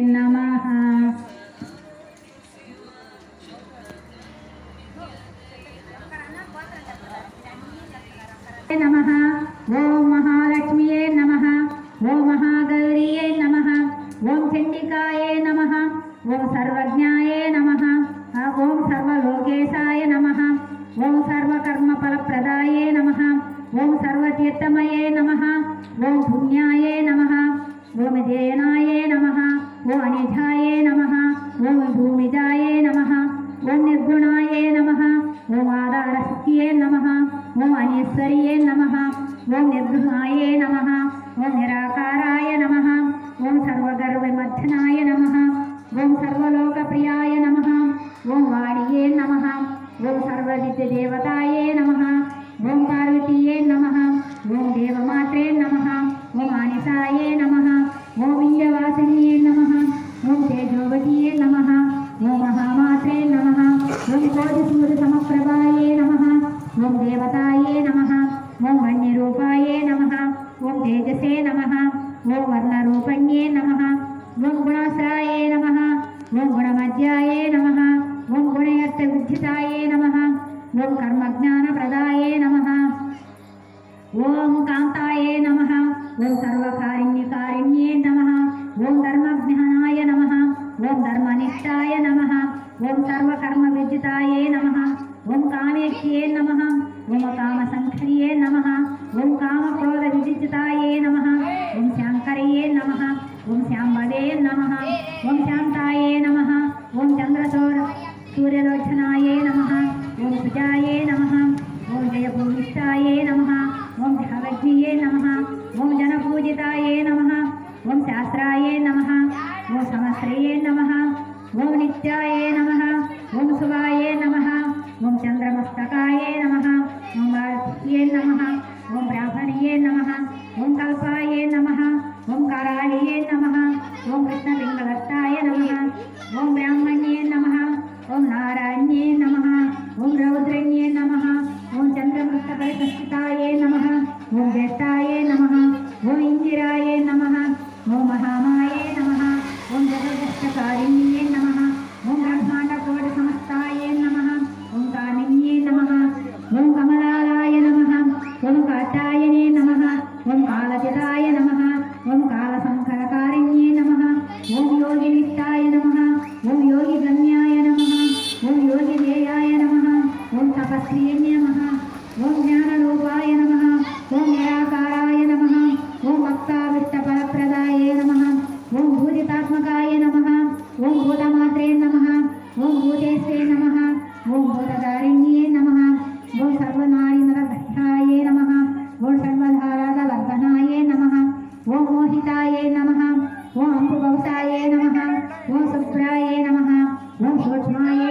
नमः नमः ओम महालक्ष्मीये नमः ओम महागौरीये नमः ओम चंडिकाये नमः ओम सर्वज्ञाये नमः ओम सर्वलोकेशाय नमः ओम सर्वकर्मफलप्रदाये नमः ओम सर्वतीर्थमये नमः ओम पुण्याये नमः ओम जयनाये नमः ओम अनिजाये नमः ओम भूमिजाये नमः ओम निर्गुणाये नमः ओम आधारशक्तिये नमः ओम अनीश्वरिये नमः ओम निर्गुणाये नमः ओम निराकाराय नमः ओम सर्वगर्वमर्दनाय नमः ओम सर्वलोकप्रियाय नमः ओम वाणिये नमः ओम सर्वविद्यदेवताये नमः ओम पार्वतीये नमः ओम देवमात्रे नमः ओम आनिसाये नमः ओम विंध्यवासिन्ये नमः ओम तेजोवतीये नमः ओम महामात्रे नमः ओम कोटिसूर्यसमप्रभाये नमः ओम देवताये नमः ओम वन्यरूपाये नमः ओम तेजसे नमः ओम वर्णरूपण्ये नमः ओम गुणाश्राये नमः ओम गुणमध्याये नमः ओम गुणयर्थविद्युताये नमः ओम कर्मज्ञानप्रदाये नमः ओम कांताये नमः ओम सर्वकारिण्यकारिण्ये नमः ओम धर्मज्ञानाय नमः ओम धर्मनिष्ठाय नमः ओम सर्वकर्मविद्युताये नमः ओम कामेक्ष्ये नमः ओम कामसंख्ये नमः ओम कामक्रोधविद्युताये नमः ओम शांकर्ये नमः ओम शांबवे नमः ओम शांताये नमः ओम सूर्यलोचनाये नमः ओम सुजाये नमः ओम जयभूमिष्ठाये नमः ओम जहवज्ञये नमः ओम जनपूजिताये नमः ओम शास्त्राये नमः ओम समश्रये नमः ओम नित्याये नमः ओम शुभाये नमः ओम चंद्रमस्तकाये नमः ओम भारतीये नमः ओम ब्राह्मणीये नमः ओम कल्पाये नमः ओम करालिये नमः ओम कृष्णपिंगलस्थाय नमः ओम ब्राह्मण्ये नमः ओम नारायण्ये नमः ओम रौद्रण्ये नमः ओम चंद्रमस्तकसंस्थिताये नमः ओम ज्येष्ठाये नमः ओम इंदिराये नमः ओम महामाये नमः ओम जगदष्टकारिण्ये नमः ओम ब्रह्मांडकोटिसमस्ताये नमः ओम कामिन्ये नमः ओम कमलालाय नमः ओम कात्यायने नमः ओम कालचिताय नमः ओम कालसंकरकारिण्ये नमः ओम योगिनिष्ठाय नमः ओम योगिगम्याय नमः ओम योगिदेयाय नमः ओम तपस्विये नमः ओम ज्ञानरूपाय नमः ओम निराकाराय नमः ओम भक्ताविष्टफलप्रदाये नमः ओम भूतितात्मकाय नमः ओम भूतमात्रे नमः ओम भूतेशे नमः ओम भूतधारिण्ये नमः ओम सर्वनारीनरघट्टाये नमः ओम सर्वधारादवर्धनाय नमः ओम मोहिताये नमः ओम अम्बुवंशाये नमः ओम शुभ्राये नमः ओम सूक्ष्माये